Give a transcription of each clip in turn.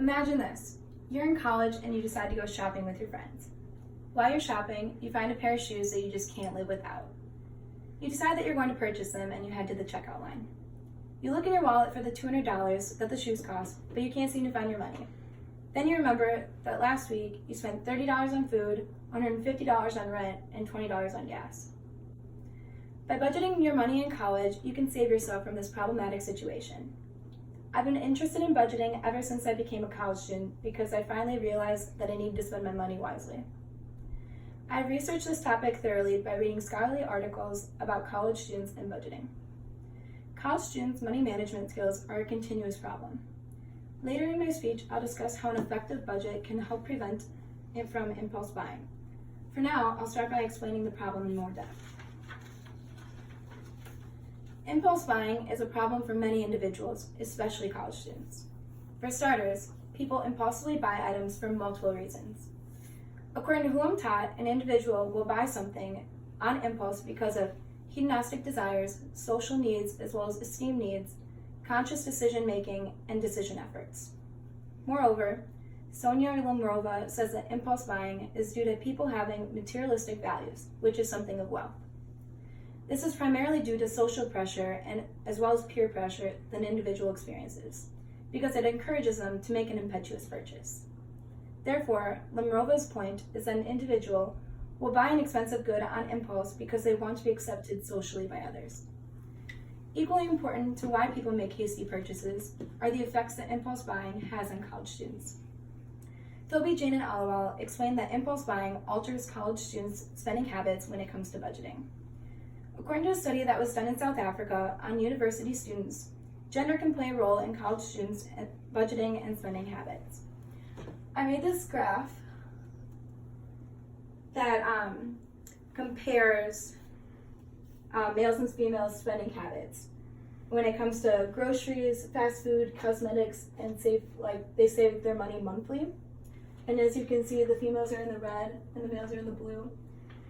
Imagine this. You're in college and you decide to go shopping with your friends. While you're shopping, you find a pair of shoes that you just can't live without. You decide that you're going to purchase them and you head to the checkout line. You look in your wallet for the $200 that the shoes cost, but you can't seem to find your money. Then you remember that last week you spent $30 on food, $150 on rent, and $20 on gas. By budgeting your money in college, you can save yourself from this problematic situation. I've been interested in budgeting ever since I became a college student because I finally realized that I need to spend my money wisely. I've researched this topic thoroughly by reading scholarly articles about college students and budgeting. College students' money management skills are a continuous problem. Later in my speech, I'll discuss how an effective budget can help prevent it from impulse buying. For now, I'll start by explaining the problem in more depth. Impulse buying is a problem for many individuals, especially college students. For starters, people impulsively buy items for multiple reasons. According to who I'm taught, an individual will buy something on impulse because of hedonistic desires, social needs, as well as esteem needs, conscious decision-making, and decision efforts. Moreover, Sonia Limrova says that impulse buying is due to people having materialistic values, which is something of wealth. This is primarily due to social pressure and as well as peer pressure that an individual experiences, because it encourages them to make an impetuous purchase. Therefore, Limrova's point is that an individual will buy an expensive good on impulse because they want to be accepted socially by others. Equally important to why people make hasty purchases are the effects that impulse buying has on college students. Thobi, Jane, and Aliwal explain that impulse buying alters college students' spending habits when it comes to budgeting. According to a study that was done in South Africa on university students, gender can play a role in college students' budgeting and spending habits. I made this graph that compares males and females' spending habits when it comes to groceries, fast food, cosmetics, and they save their money monthly. And as you can see, the females are in the red and the males are in the blue.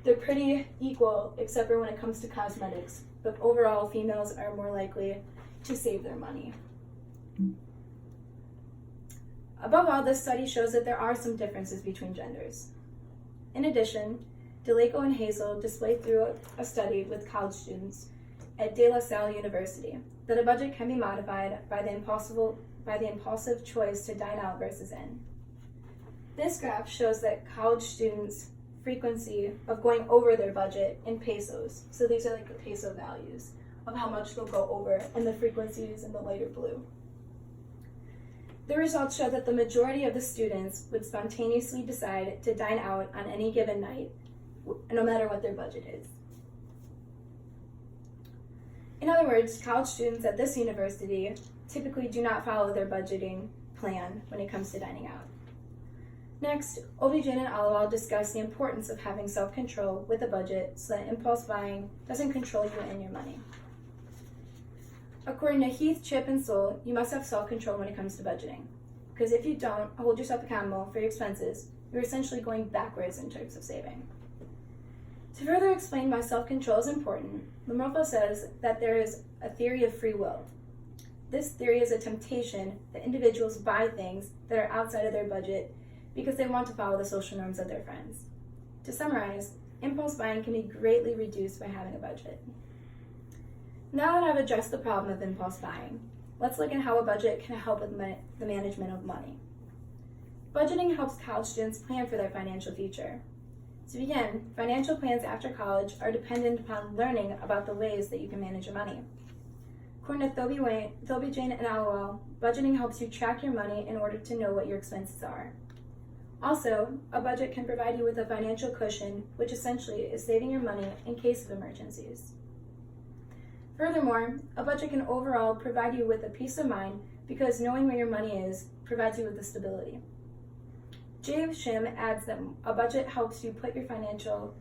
They're pretty equal, except for when it comes to cosmetics, but overall, females are more likely to save their money. Above all, this study shows that there are some differences between genders. In addition, DeLaco and Hazel displayed through a study with college students at De La Salle University that a budget can be modified by the impulsive choice to dine out versus in. This graph shows that college students' frequency of going over their budget in pesos. So these are like the peso values of how much they'll go over, and the frequency is in the lighter blue. The results show that the majority of the students would spontaneously decide to dine out on any given night, no matter what their budget is. In other words, college students at this university typically do not follow their budgeting plan when it comes to dining out. Next, Obi, Jane, and Aliwal discuss the importance of having self-control with a budget so that impulse buying doesn't control you and your money. According to Heath, Chip, and Soul, you must have self-control when it comes to budgeting, because if you don't hold yourself accountable for your expenses, you're essentially going backwards in terms of saving. To further explain why self-control is important, Limrova says that there is a theory of free will. This theory is a temptation that individuals buy things that are outside of their budget because they want to follow the social norms of their friends. To summarize, impulse buying can be greatly reduced by having a budget. Now that I've addressed the problem of impulse buying, let's look at how a budget can help with the management of money. Budgeting helps college students plan for their financial future. To begin, financial plans after college are dependent upon learning about the ways that you can manage your money. According to Thobi, Jane, and Aliwal, budgeting helps you track your money in order to know what your expenses are. Also, a budget can provide you with a financial cushion, which essentially is saving your money in case of emergencies. Furthermore, a budget can overall provide you with a peace of mind because knowing where your money is provides you with the stability. James Shim adds that a budget helps you put your financial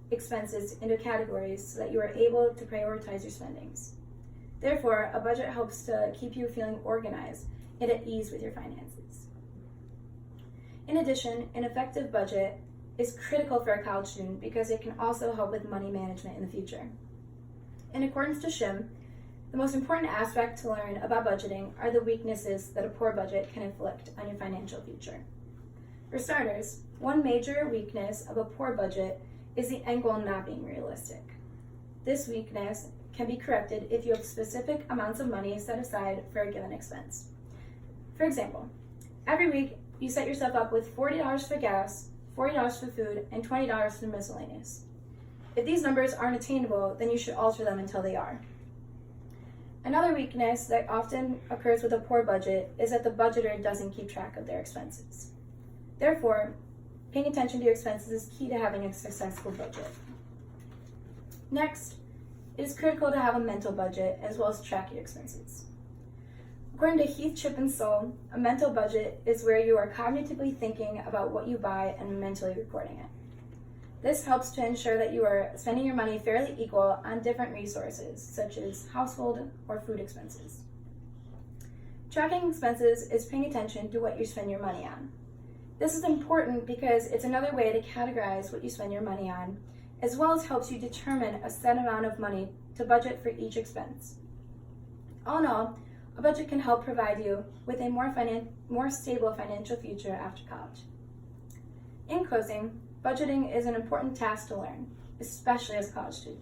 expenses into categories so that you are able to prioritize your spendings. Therefore, a budget helps to keep you feeling organized and at ease with your finances. In addition, an effective budget is critical for a college student because it can also help with money management in the future. In accordance to Shim, The most important aspect to learn about budgeting are the weaknesses that a poor budget can inflict on your financial future. For starters, one major weakness of a poor budget is the end goal not being realistic. This weakness can be corrected if you have specific amounts of money set aside for a given expense. For example, every week you set yourself up with $40 for gas, $40 for food, and $20 for miscellaneous. If these numbers aren't attainable, then you should alter them until they are. Another weakness that often occurs with a poor budget is that the budgeter doesn't keep track of their expenses. Therefore, paying attention to your expenses is key to having a successful budget. Next, it is critical to have a mental budget as well as track your expenses. According to Heath, Chip, and Soul, a mental budget is where you are cognitively thinking about what you buy and mentally reporting it. This helps to ensure that you are spending your money fairly equal on different resources, such as household or food expenses. Tracking expenses is paying attention to what you spend your money on. This is important because it's another way to categorize what you spend your money on, as well as helps you determine a set amount of money to budget for each expense. All in all, a budget can help provide you with a more stable financial future after college. In closing, budgeting is an important task to learn, especially as a college student.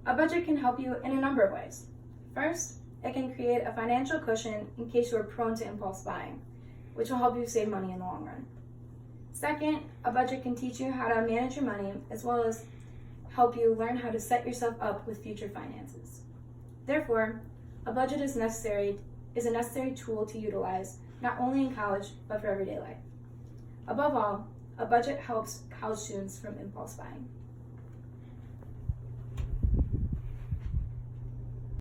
A budget can help you in a number of ways. First, it can create a financial cushion in case you are prone to impulse buying, which will help you save money in the long run. Second, a budget can teach you how to manage your money as well as help you learn how to set yourself up with future finances. Therefore, a budget is a necessary tool to utilize not only in college but for everyday life. Above all, a budget helps college students from impulse buying.